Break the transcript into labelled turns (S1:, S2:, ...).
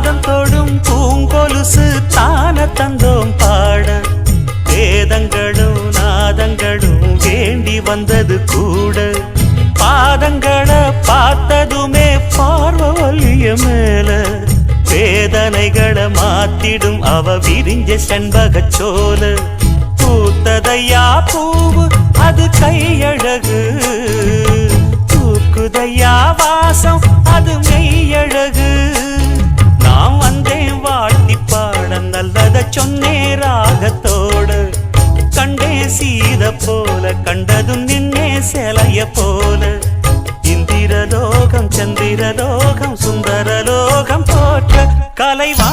S1: பாதம் தொடும் பூங்கொலுசு தான தந்தோம் பாட வேதங்களும் நாதங்களும் வேண்டி வந்தது கூட பாதங்களை பார்த்ததுமே பார்வலிய மேல வேதனைகளை மாத்திடும் அவ விரிஞ்ச செண்பகச்சோல பூத்ததையா பூவு அது கையழகு தூக்குதையா வாசம் அது மெய்யழகு நான் வந்தேன் வாழ்த்தி பாட நல்லத சொன்னே ராகத்தோடு கண்டே சீத போல கண்டதும் நின்னே சேலைய போல இந்திரலோகம் சந்திரலோகம் சுந்தரலோகம் போற்ற கலைவா